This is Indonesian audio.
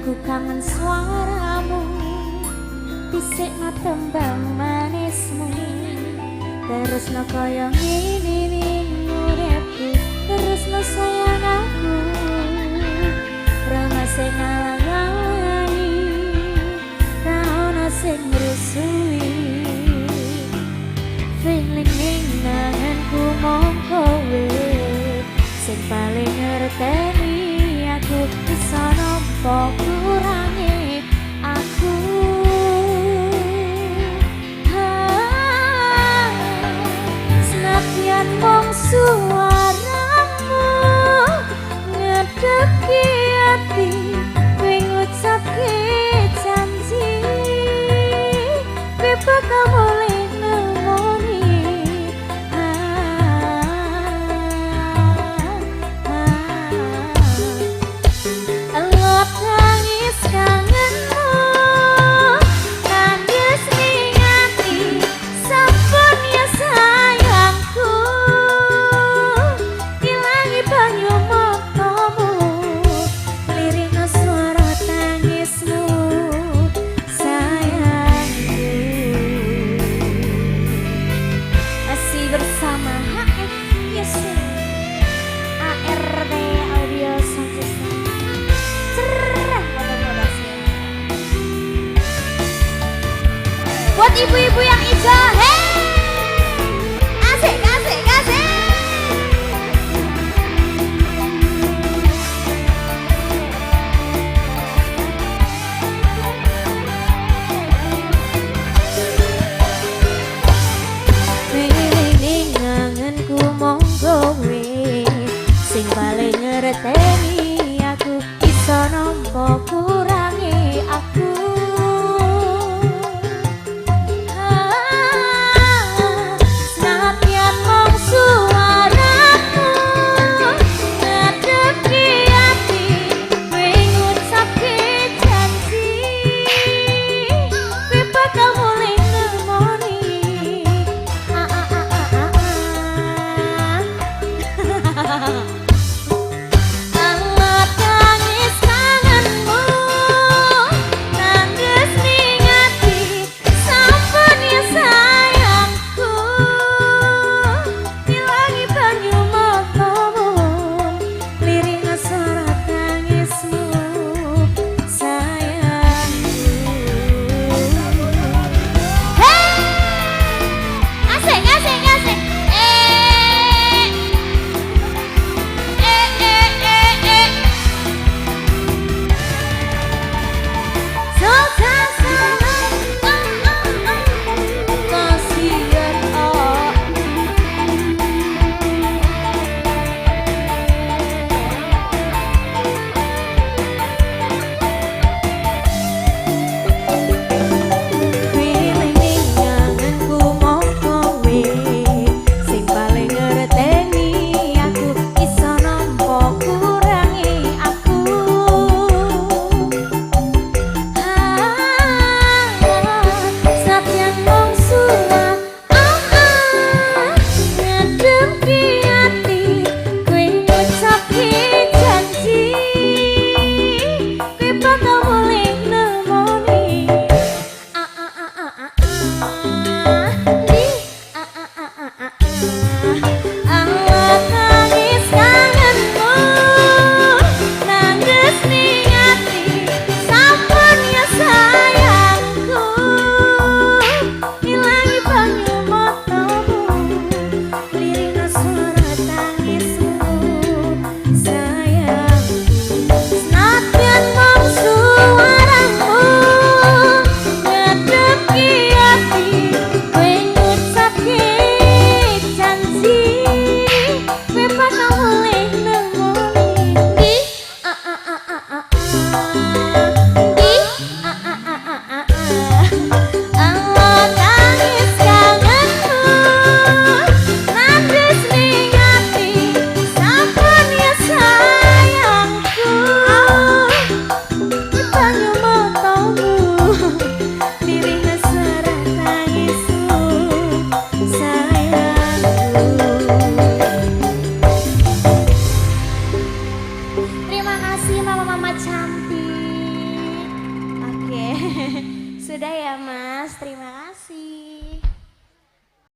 aku kangen suaramu, bisikno tembang manismu, terus no koyo ngene ning uripku, terus no sayang aku, rama sing ngalangi, ra ono sing ngrusui, feeling ning nanganku mung kowe, sing paling ngerteni aku bisa nampa kurangi aku. Senadyan mung suaramu ngedeki ati, kowe ngucapke janji, kowe bakal mulai nemoni. Elot nangis kangenmu, nangis ning ati, sampun ya sayangku, ilangi banyu matamu, lirikno suara tangismu, sayangku. Masih bersama HF Yusuf, ARD Audio Sound System. Cerah moda-modasnya. Buat ibu-ibu yang hijau, hey! Asik, asik, asik! Ning ngangenku mung kowe, sing paling ngerteni aku, bisa nampa kurangi aku. Senadyan mung suaramu ngedeki ati, kowe ngucapke janji, kowe bakal mulai nemoni. Alat nangis kangenmu, nangis ning ati, sampun ya sayangku, ilangi banyu matamu, lirikno suara tangismu, sayangku. Hey! Asik, asik, asik. Terima kasih mama-mama cantik. Sudah ya Mas, terima kasih.